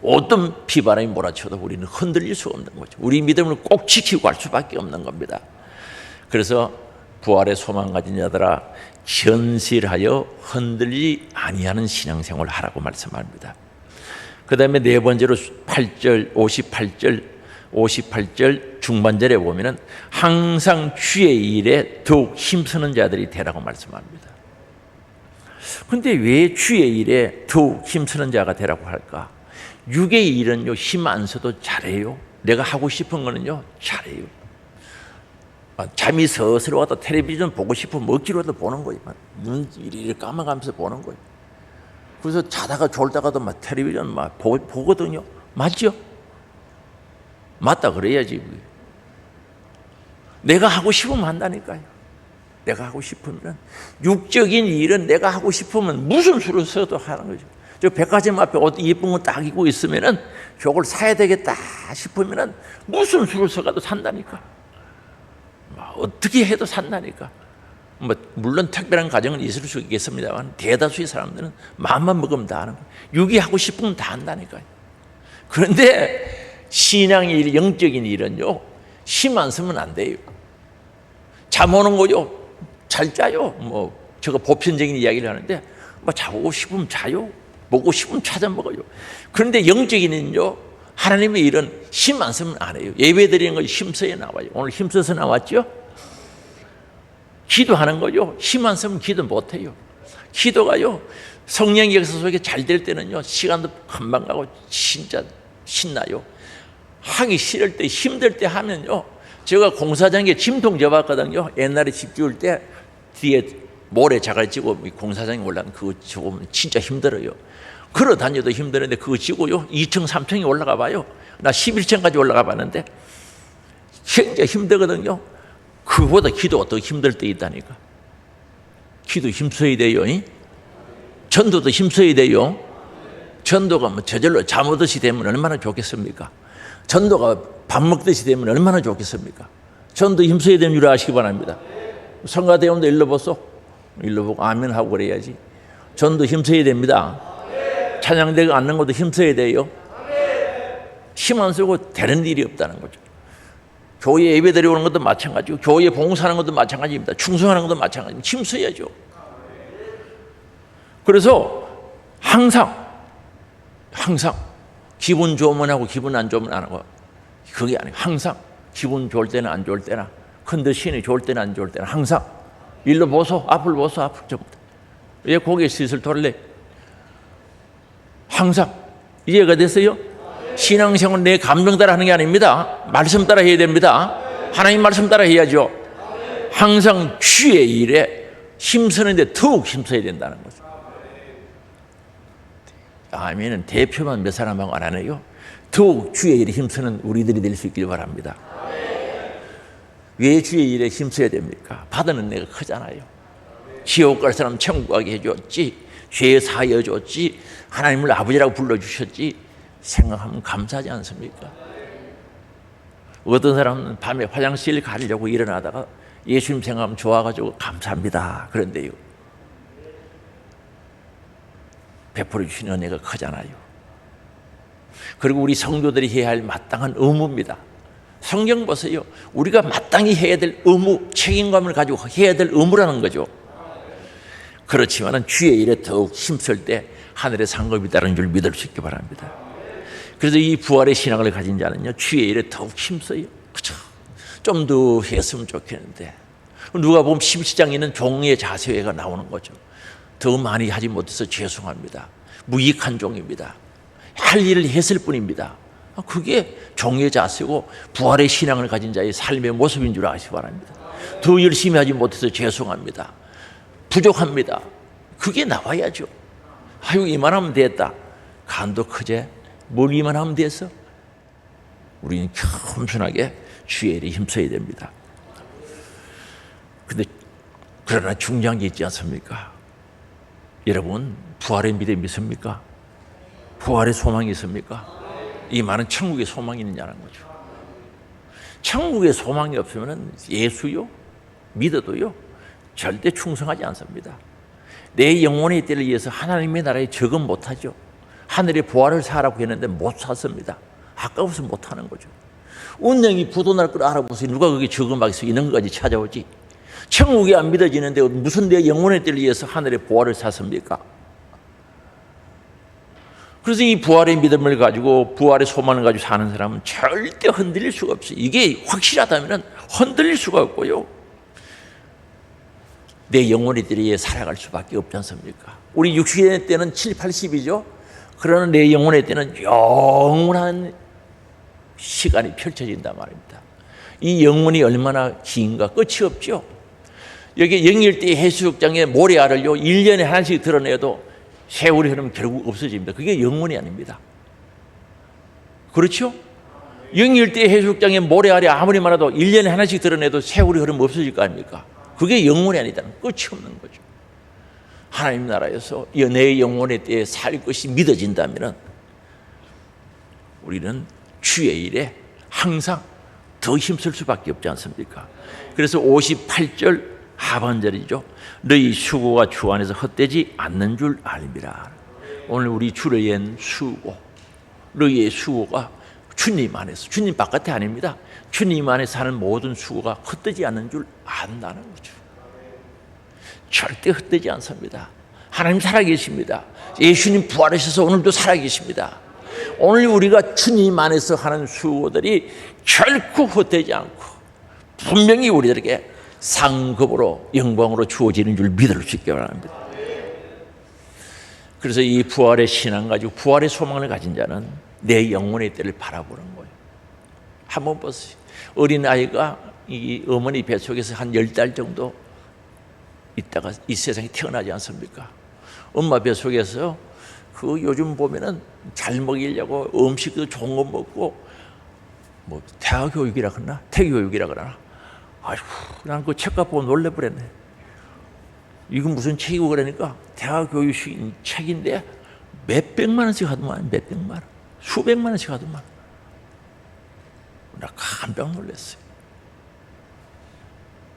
어떤 비바람이 몰아쳐도 우리는 흔들릴 수 없는 거죠. 우리 믿음을 꼭 지키고 갈 수밖에 없는 겁니다. 그래서 부활의 소망 가진 자들아 견실하여 흔들리지 아니하는 신앙생활을 하라고 말씀합니다. 그 다음에 네 번째로 58절 중반절에 보면은 항상 주의 일에 더욱 힘쓰는 자들이 되라고 말씀합니다. 그런데 왜 주의 일에 더욱 힘쓰는 자가 되라고 할까? 육의 일은요, 힘 안 써도 잘해요. 내가 하고 싶은 거는요, 잘해요. 잠이 서슬 와도 텔레비전 보고 싶으면 억지로라도 보는 거예요. 눈 이리 감아가면서 보는 거예요. 그래서 자다가 졸다가도 막 텔레비전 막 보거든요. 맞죠? 맞다 그래야지. 내가 하고 싶으면 한다니까요. 내가 하고 싶으면. 육적인 일은 내가 하고 싶으면 무슨 수를 써도 하는 거죠. 저 백화점 앞에 옷 예쁜 거 딱 입고 있으면은 저걸 사야 되겠다 싶으면은 무슨 수를 써가도 산다니까. 어떻게 해도 산다니까. 물론 특별한 가정은 있을 수 있겠습니다만 대다수의 사람들은 마음만 먹으면 다 하는 거예요. 유기하고 싶으면 다 한다니까요. 그런데 신앙의 일, 영적인 일은요, 힘 안 쓰면 안 돼요. 잠 오는 거요, 잘 자요. 저거 보편적인 이야기를 하는데 자고 싶으면 자요. 먹고 싶으면 찾아 먹어요. 그런데 영적인 일은요, 하나님의 일은 힘 안 쓰면 안 해요. 예배 드리는 거 힘써야 나와요. 오늘 힘써서 나왔죠? 기도하는 거요, 힘 안 쓰면 기도 못 해요. 기도가요, 성령의 역사 속에 잘 될 때는요, 시간도 금방 가고 진짜 신나요. 하기 싫을 때, 힘들 때 하면요, 제가 공사장에 짐통 접었거든요. 옛날에 집 지을 때 뒤에 모래 자갈 지고 공사장에 올라가면 그거 지우면 진짜 힘들어요. 걸어 다녀도 힘드는데 그거 지고요, 2층, 3층에 올라가 봐요. 나 11층까지 올라가 봤는데 진짜 힘들거든요. 그보다 기도가 더 힘들 때 있다니까. 기도 힘써야 돼요. 전도도 힘써야 돼요. 전도가 저절로 잠 오듯이 되면 얼마나 좋겠습니까? 전도가 밥 먹듯이 되면 얼마나 좋겠습니까? 전도 힘써야 되는 줄 아시기 바랍니다. 성가대원도 일러 보소. 일러 보고 아멘 하고 그래야지. 전도 힘써야 됩니다. 찬양대가 앉는 것도 힘써야 돼요. 힘 안 쓰고 되는 일이 없다는 거죠. 교회 예배 드리고 오는 것도 마찬가지고 교회 봉사하는 것도 마찬가지입니다. 충성하는 것도 마찬가지입니다. 힘써야죠. 그래서 항상 기분 좋으면 하고 기분 안 좋으면 안 하고, 그게 아니고 항상 기분 좋을 때는 안 좋을 때나 컨디션이 좋을 때는 안 좋을 때나 항상 일로 보소, 앞을 보소, 앞을 좀 왜 고개 슬슬 돌래? 항상 이해가 됐어요? 신앙생활은 내 감정 따라 하는 게 아닙니다. 말씀 따라 해야 됩니다. 하나님 말씀 따라 해야죠. 항상 주의 일에 힘쓰는데 더욱 힘써야 된다는 거죠. 아멘은 대표만 몇 사람하고 안 하네요. 더욱 주의 일에 힘쓰는 우리들이 될 수 있길 바랍니다. 왜 주의 일에 힘써야 됩니까? 받은 은혜가 크잖아요. 지옥 갈 사람 천국 가게 해줬지, 죄 사하여 줬지, 하나님을 아버지라고 불러주셨지, 생각하면 감사하지 않습니까? 어떤 사람은 밤에 화장실 가려고 일어나다가 예수님 생각하면 좋아가지고 감사합니다. 그런데요, 베풀어 주신 은혜가 크잖아요. 그리고 우리 성도들이 해야 할 마땅한 의무입니다. 성경 보세요. 우리가 마땅히 해야 될 의무, 책임감을 가지고 해야 될 의무라는 거죠. 그렇지만 주의 일에 더욱 힘쓸 때 하늘의 상급이 따르는 줄 믿을 수 있기 바랍니다. 그래서 이 부활의 신앙을 가진 자는요, 주의 일에 더욱 힘써요. 그렇죠? 좀 더 했으면 좋겠는데, 누가 보면 17장에 있는 종의 자세가 나오는 거죠. 더 많이 하지 못해서 죄송합니다. 무익한 종입니다. 할 일을 했을 뿐입니다. 그게 종의 자세고 부활의 신앙을 가진 자의 삶의 모습인 줄 아시기 바랍니다. 더 열심히 하지 못해서 죄송합니다. 부족합니다. 그게 나와야죠. 아유, 이만하면 됐다. 간도 크제? 뭘 이만하면 됐어? 우리는 겸손하게 주의 일에 힘써야 됩니다. 그러나 중요한 게 있지 않습니까? 여러분, 부활의 믿음이 있습니까? 부활의 소망이 있습니까? 이 많은 천국의 소망이 있느냐는 거죠. 천국의 소망이 없으면 예수요, 믿어도요, 절대 충성하지 않습니다. 내 영혼의 때를 위해서 하나님의 나라에 적응 못하죠. 하늘의 보화를 사라고 했는데 못 샀습니다. 아까워서 못하는 거죠. 운명이 부도날 걸 알아보세요. 누가 거기 적응하겠어? 있는 것까지 찾아오지. 천국이 안 믿어지는데 무슨 내 영혼의 때를 위해서 하늘의 보화를 샀습니까? 그래서 이 부활의 믿음을 가지고, 부활의 소망을 가지고 사는 사람은 절대 흔들릴 수가 없어요. 이게 확실하다면 흔들릴 수가 없고요, 내 영혼의 때를 위해 살아갈 수밖에 없지 않습니까? 우리 육신의 때는 7, 80이죠. 그러나 내 영혼의 때는 영원한 시간이 펼쳐진단 말입니다. 이 영혼이 얼마나 긴가 끝이 없죠. 여기 영일대 해수욕장에 모래알을요 1년에 하나씩 드러내도 세월이 흐르면 결국 없어집니다. 그게 영혼이 아닙니다. 그렇죠? 영일대 해수욕장에 모래알이 아무리 많아도 1년에 하나씩 드러내도 세월이 흐르면 없어질 거 아닙니까? 그게 영혼이 아니다. 끝이 없는 거죠. 하나님 나라에서 내 영혼의 때에 살 것이 믿어진다면 우리는 주의 일에 항상 더 힘쓸 수밖에 없지 않습니까? 그래서 58절 하반절이죠. 너희 수고가 주 안에서 헛되지 않는 줄 알미라. 오늘 우리 주를 위한 수고, 너희의 수고가 주님 안에서, 주님 바깥에 아닙니다. 주님 안에서 하는 모든 수고가 헛되지 않는 줄 안다는 거죠. 절대 헛되지 않습니다. 하나님 살아계십니다. 예수님 부활하셔서 오늘도 살아계십니다. 오늘 우리가 주님 안에서 하는 수고들이 결코 헛되지 않고 분명히 우리들에게 상급으로 영광으로 주어지는 줄 믿을 수 있기 바랍니다. 그래서 이 부활의 신앙 가지고 부활의 소망을 가진 자는 내 영혼의 때를 바라보는 거예요. 한번 보세요. 어린아이가 이 어머니 뱃속에서 한 10달 정도 있다가 이 세상에 태어나지 않습니까? 엄마 뱃속에서 그 요즘 보면은 잘 먹이려고 음식도 좋은 거 먹고 뭐 대학 교육이라 그러나 태교 교육이라 그러나, 아이고 난 그 책값 보고 놀래버렸네. 이건 무슨 책이고 그러니까 대학 교육식 책인데 몇백만 원씩 하더만, 몇백만 원, 수백만 원씩 하더만. 나 깜짝 놀랐어요.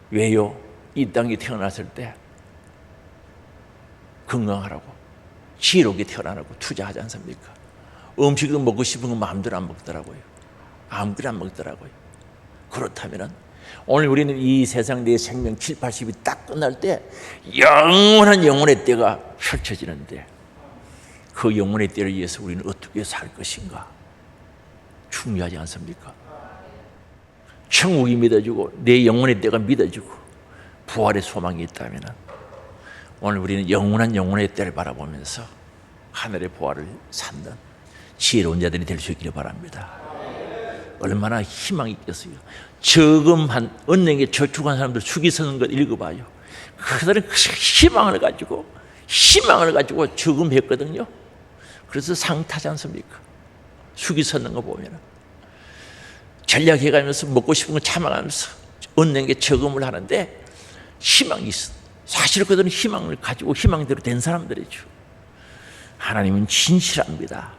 왜요? 이 땅에 태어났을 때 건강하라고, 지혜롭게 태어나라고 투자하지 않습니까? 음식도 먹고 싶은 거 마음대로 안 먹더라고요. 아무것도 안 먹더라고요. 그렇다면 오늘 우리는 이 세상 내 생명 7, 80이 딱 끝날 때 영원한 영혼의 때가 펼쳐지는데 그 영혼의 때를 위해서 우리는 어떻게 살 것인가 중요하지 않습니까? 천국이 믿어지고 내 영혼의 때가 믿어지고 부활의 소망이 있다면 오늘 우리는 영원한 영혼의 때를 바라보면서 하늘의 보화를 찾는 지혜로운 자들이 될 수 있기를 바랍니다. 얼마나 희망이 있겠어요. 저금한 은행에 저축한 사람들 죽이 서는 것 읽어봐요. 그들은 희망을 가지고 저금했거든요. 그래서 상 타지 않습니까? 죽이 서는 거 보면 전략해가면서 먹고 싶은 거 참아가면서 은행에 저금을 하는데 희망이 있어. 사실 그들은 희망을 가지고 희망대로 된 사람들이죠. 하나님은 진실합니다.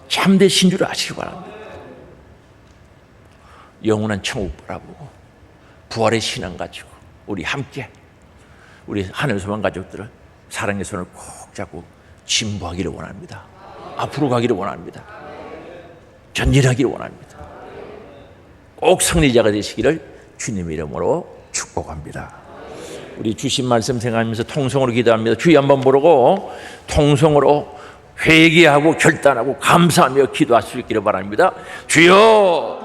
참되신 줄 아시기 바랍니다. 영원한 천국 바라보고 부활의 신앙 가지고 우리 함께 우리 하늘소망 가족들은 사랑의 손을 꼭 잡고 진보하기를 원합니다. 앞으로 가기를 원합니다. 전진하기를 원합니다. 꼭 승리자가 되시기를 주님의 이름으로 축복합니다. 우리 주신 말씀 생각하면서 통성으로 기도합니다. 주의 한번 부르고 통성으로 회개하고 결단하고 감사하며 기도할 수 있기를 바랍니다. 주여